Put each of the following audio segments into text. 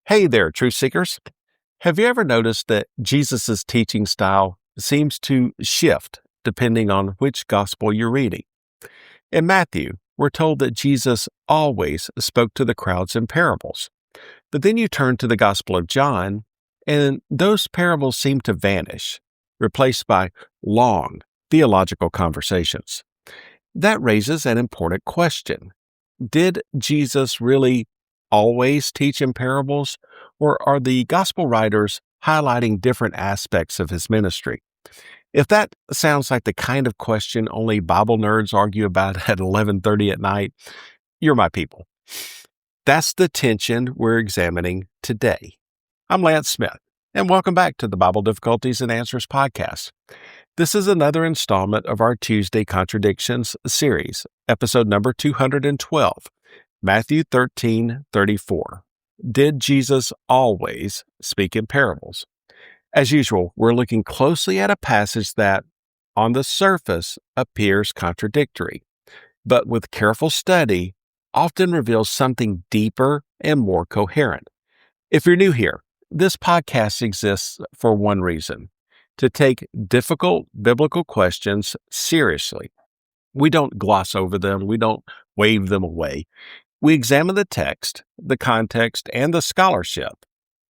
Hey there, truth seekers. Have you ever noticed that Jesus' teaching style seems to shift depending on which gospel you're reading? In Matthew, we're told that Jesus always spoke to the crowds in parables. But then you turn to the Gospel of John, and those parables seem to vanish, replaced by long theological conversations. That raises an important question. Did Jesus really always teach in parables, or are the gospel writers highlighting different aspects of his ministry? If that sounds like the kind of question only Bible nerds argue about at 11:30 at night, you're my people. That's the tension we're examining today. I'm Lance Smith, and welcome back to the Bible Difficulties and Answers podcast. This is another installment of our Tuesday Contradictions series, episode number 212, Matthew 13:34. Did Jesus always speak in parables? As usual, we're looking closely at a passage that, on the surface, appears contradictory, but with careful study, often reveals something deeper and more coherent. If you're new here, this podcast exists for one reason: to take difficult biblical questions seriously. We don't gloss over them, we don't wave them away. We examine the text, the context, and the scholarship,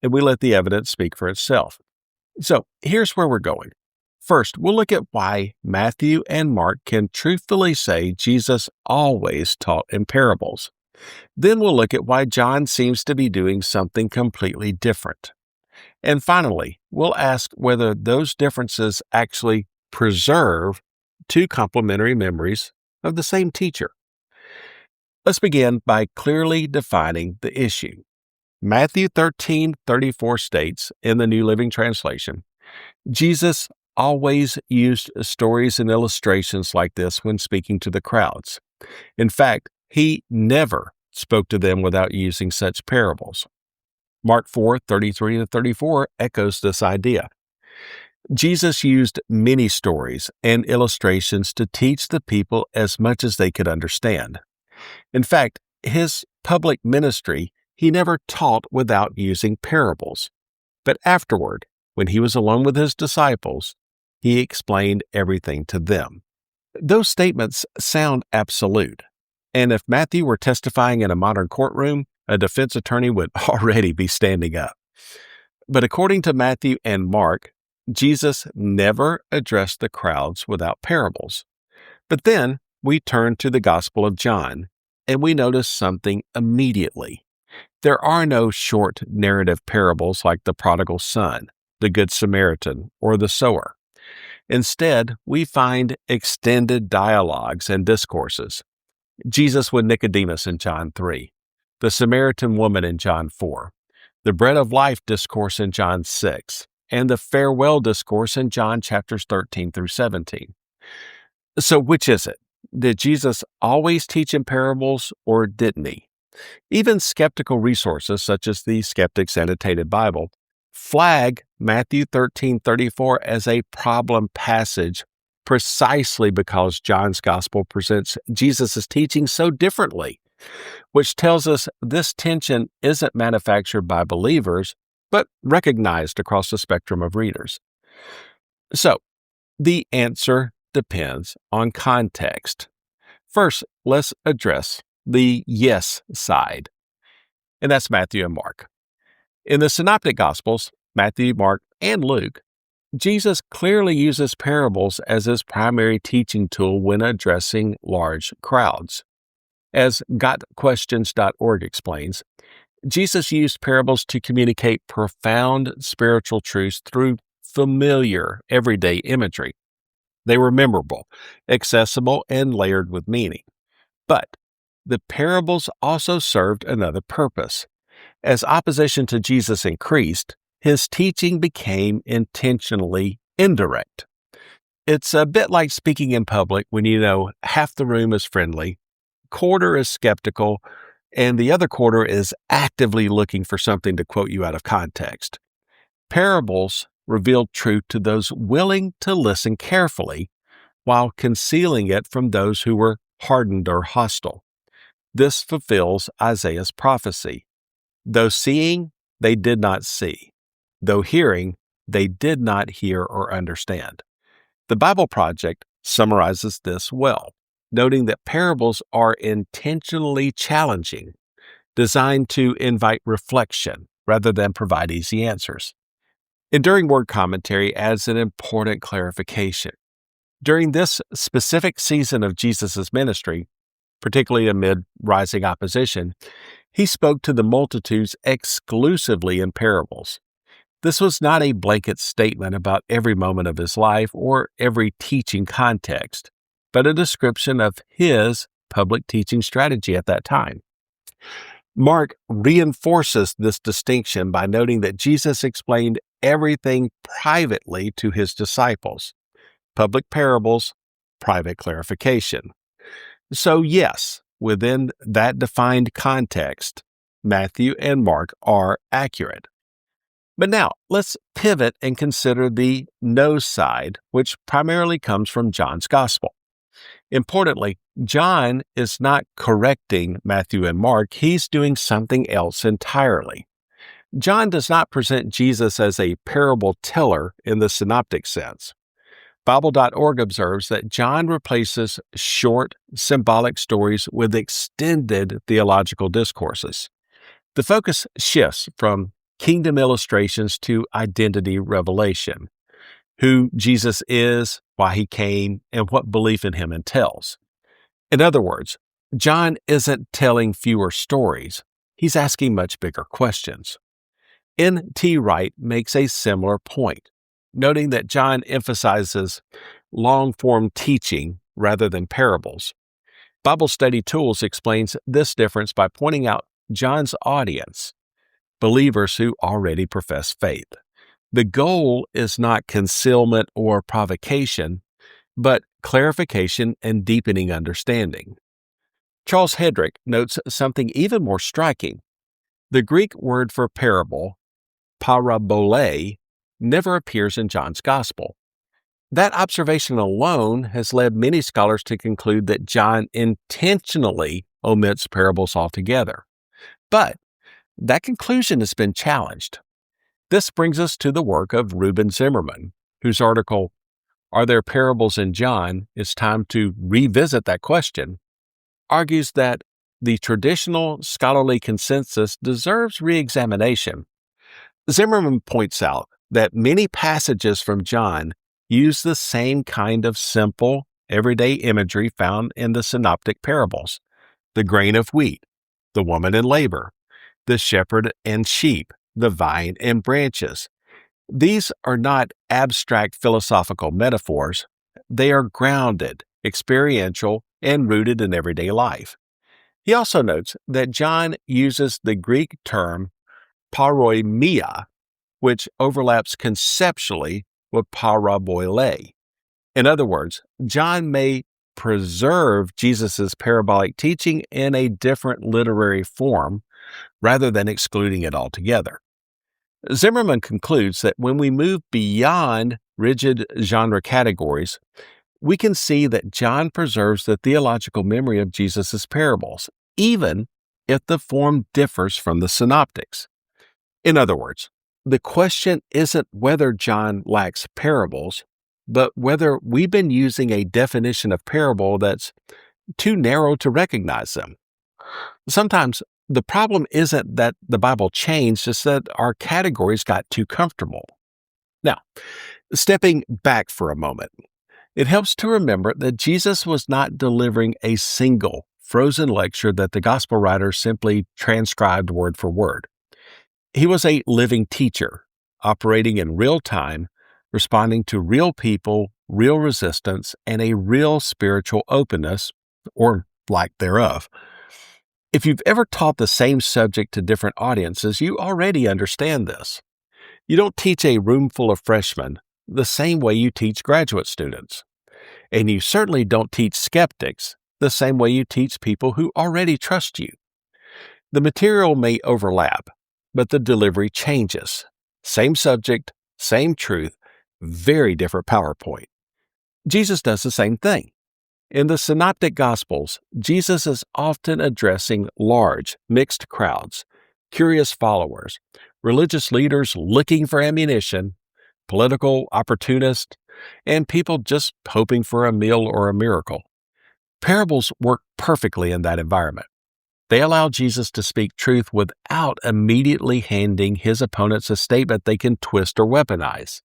and we let the evidence speak for itself. So here's where we're going. First, we'll look at why Matthew and Mark can truthfully say Jesus always taught in parables. Then we'll look at why John seems to be doing something completely different. And finally, we'll ask whether those differences actually preserve two complementary memories of the same teacher. Let's begin by clearly defining the issue. Matthew 13:34 states in the New Living Translation, Jesus always used stories and illustrations like this when speaking to the crowds. In fact, he never spoke to them without using such parables. Mark 4:33-34 echoes this idea. Jesus used many stories and illustrations to teach the people as much as they could understand. In fact, his public ministry, he never taught without using parables. But afterward, when he was alone with his disciples, he explained everything to them. Those statements sound absolute. And if Matthew were testifying in a modern courtroom, a defense attorney would already be standing up. But according to Matthew and Mark, Jesus never addressed the crowds without parables. But then we turn to the Gospel of John, and we notice something immediately. There are no short narrative parables like the prodigal son, the Good Samaritan, or the sower. Instead, we find extended dialogues and discourses. Jesus with Nicodemus in John 3, the Samaritan woman in John 4, the bread of life discourse in John 6, and the farewell discourse in John chapters 13-17. So which is it? Did Jesus always teach in parables, or didn't he? Even skeptical resources such as the Skeptic's Annotated Bible flag Matthew 13:34 as a problem passage precisely because John's Gospel presents Jesus' teaching so differently, which tells us this tension isn't manufactured by believers, but recognized across the spectrum of readers. So, the answer depends on context. First, let's address the yes side, and that's Matthew and Mark. In the Synoptic Gospels, Matthew, Mark, and Luke, Jesus clearly uses parables as his primary teaching tool when addressing large crowds. As gotquestions.org explains, Jesus used parables to communicate profound spiritual truths through familiar, everyday imagery. They were memorable, accessible, and layered with meaning. But the parables also served another purpose. As opposition to Jesus increased, his teaching became intentionally indirect. It's a bit like speaking in public when you know half the room is friendly, quarter is skeptical, and the other quarter is actively looking for something to quote you out of context. Parables revealed truth to those willing to listen carefully, while concealing it from those who were hardened or hostile. This fulfills Isaiah's prophecy. Though seeing, they did not see, though hearing, they did not hear or understand. The Bible Project summarizes this well, noting that parables are intentionally challenging, designed to invite reflection rather than provide easy answers. Enduring Word Commentary adds an important clarification. During this specific season of Jesus' ministry, particularly amid rising opposition, he spoke to the multitudes exclusively in parables. This was not a blanket statement about every moment of his life or every teaching context, but a description of his public teaching strategy at that time. Mark reinforces this distinction by noting that Jesus explained everything privately to his disciples. Public parables, private clarification. So yes, within that defined context, Matthew and Mark are accurate. But now, let's pivot and consider the no side, which primarily comes from John's Gospel. Importantly, John is not correcting Matthew and Mark, he's doing something else entirely. John does not present Jesus as a parable teller in the synoptic sense. Bible.org observes that John replaces short, symbolic stories with extended theological discourses. The focus shifts from kingdom illustrations to identity revelation, who Jesus is, why he came, and what belief in him entails. In other words, John isn't telling fewer stories, he's asking much bigger questions. N.T. Wright makes a similar point, noting that John emphasizes long-form teaching rather than parables. Bible Study Tools explains this difference by pointing out John's audience, believers who already profess faith. The goal is not concealment or provocation, but clarification and deepening understanding. Charles Hedrick notes something even more striking. The Greek word for parable, parabole, never appears in John's Gospel. That observation alone has led many scholars to conclude that John intentionally omits parables altogether. But that conclusion has been challenged. This brings us to the work of Reuben Zimmerman, whose article, Are There Parables in John? It's time to revisit that question, argues that the traditional scholarly consensus deserves re-examination. Zimmerman points out that many passages from John use the same kind of simple, everyday imagery found in the synoptic parables: the grain of wheat, the woman in labor, the shepherd and sheep, the vine and branches. These are not abstract philosophical metaphors. They are grounded, experiential, and rooted in everyday life. He also notes that John uses the Greek term paroimia, which overlaps conceptually with parabole. In other words, John may preserve Jesus' parabolic teaching in a different literary form rather than excluding it altogether. Zimmerman concludes that when we move beyond rigid genre categories, we can see that John preserves the theological memory of Jesus' parables, even if the form differs from the synoptics. In other words, the question isn't whether John lacks parables, but whether we've been using a definition of parable that's too narrow to recognize them. Sometimes the problem isn't that the Bible changed, it's that our categories got too comfortable. Now, stepping back for a moment, it helps to remember that Jesus was not delivering a single frozen lecture that the gospel writers simply transcribed word for word. He was a living teacher, operating in real time, responding to real people, real resistance, and a real spiritual openness, or lack thereof. If you've ever taught the same subject to different audiences, you already understand this. You don't teach a room full of freshmen the same way you teach graduate students. And you certainly don't teach skeptics the same way you teach people who already trust you. The material may overlap, but the delivery changes. Same subject, same truth, very different PowerPoint. Jesus does the same thing. In the Synoptic Gospels, Jesus is often addressing large, mixed crowds, curious followers, religious leaders looking for ammunition, political opportunists, and people just hoping for a meal or a miracle. Parables work perfectly in that environment. They allow Jesus to speak truth without immediately handing his opponents a statement they can twist or weaponize.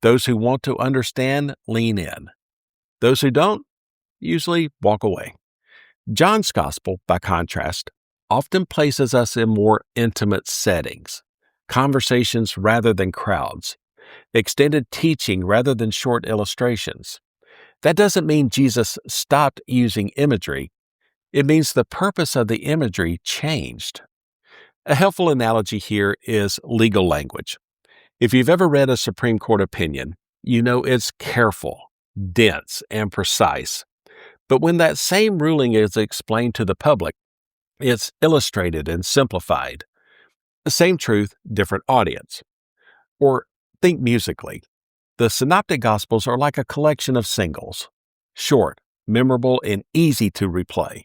Those who want to understand lean in. Those who don't usually walk away. John's Gospel, by contrast, often places us in more intimate settings, conversations rather than crowds, extended teaching rather than short illustrations. That doesn't mean Jesus stopped using imagery. It means the purpose of the imagery changed. A helpful analogy here is legal language. If you've ever read a Supreme Court opinion, you know it's careful, dense, and precise. But when that same ruling is explained to the public, it's illustrated and simplified. The same truth, different audience. Or think musically. The Synoptic Gospels are like a collection of singles, short, memorable, and easy to replay.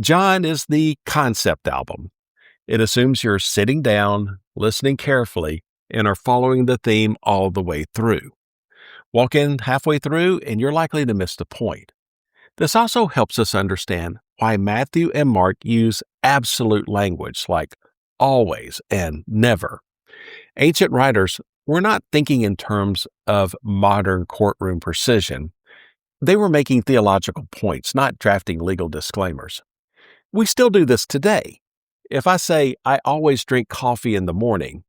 John is the concept album. It assumes you're sitting down, listening carefully, and are following the theme all the way through. Walk in halfway through, and you're likely to miss the point. This also helps us understand why Matthew and Mark use absolute language like always and never. Ancient writers were not thinking in terms of modern courtroom precision. They were making theological points, not drafting legal disclaimers. We still do this today. If I say, I always drink coffee in the morning,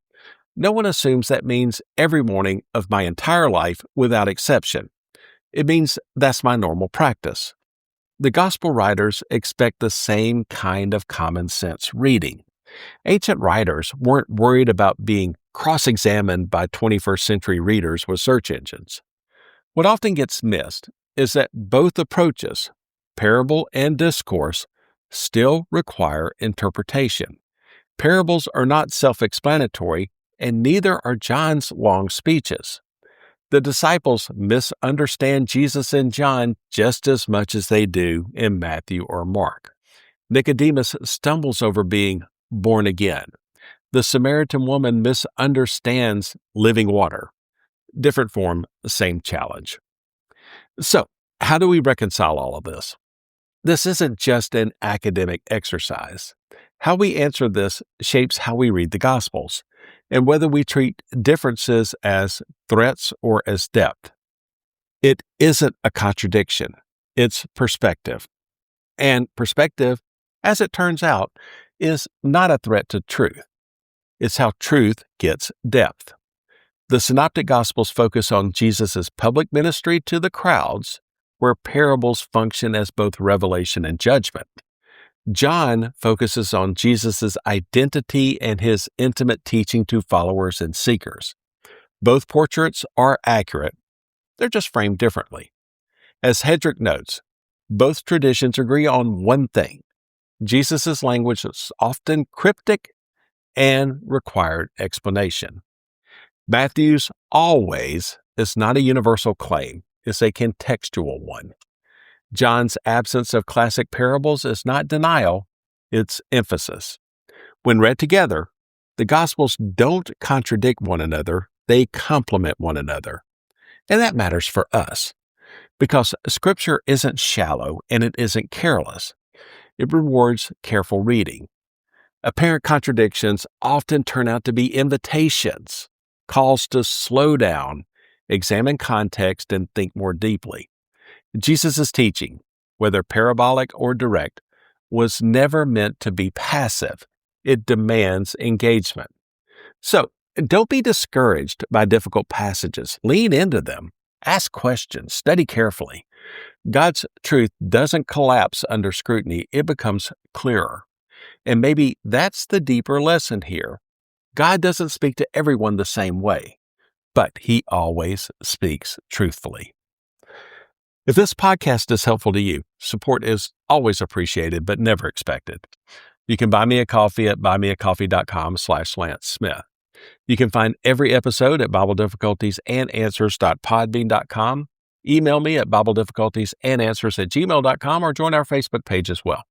no one assumes that means every morning of my entire life without exception. It means that's my normal practice. The gospel writers expect the same kind of common sense reading. Ancient writers weren't worried about being cross-examined by 21st century readers with search engines. What often gets missed is that both approaches, parable and discourse, still require interpretation. Parables are not self-explanatory, and neither are John's long speeches. The disciples misunderstand Jesus in John just as much as they do in Matthew or Mark. Nicodemus stumbles over being born again. The Samaritan woman misunderstands living water. Different form, same challenge. So, how do we reconcile all of this? This isn't just an academic exercise. How we answer this shapes how we read the Gospels, and whether we treat differences as threats or as depth. It isn't a contradiction. It's perspective. And perspective, as it turns out, is not a threat to truth. It's how truth gets depth. The Synoptic Gospels focus on Jesus' public ministry to the crowds, where parables function as both revelation and judgment. John focuses on Jesus' identity and his intimate teaching to followers and seekers. Both portraits are accurate. They're just framed differently. As Hedrick notes, both traditions agree on one thing. Jesus' language is often cryptic and required explanation. Matthew's always is not a universal claim. It's a contextual one. John's absence of classic parables is not denial, it's emphasis. When read together, the Gospels don't contradict one another, they complement one another. And that matters for us, because Scripture isn't shallow and it isn't careless. It rewards careful reading. Apparent contradictions often turn out to be invitations, calls to slow down, examine context, and think more deeply. Jesus' teaching, whether parabolic or direct, was never meant to be passive. It demands engagement. So, don't be discouraged by difficult passages. Lean into them. Ask questions. Study carefully. God's truth doesn't collapse under scrutiny. It becomes clearer. And maybe that's the deeper lesson here. God doesn't speak to everyone the same way, but He always speaks truthfully. If this podcast is helpful to you, support is always appreciated but never expected. You can buy me a coffee at buymeacoffee.com/Lance Smith. You can find every episode at BibleDifficultiesAndAnswers.podbean.com. Email me at BibleDifficultiesAndAnswers@gmail.com or join our Facebook page as well.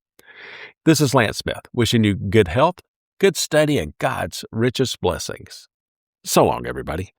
This is Lance Smith, wishing you good health good study, and God's richest blessings. So long, everybody.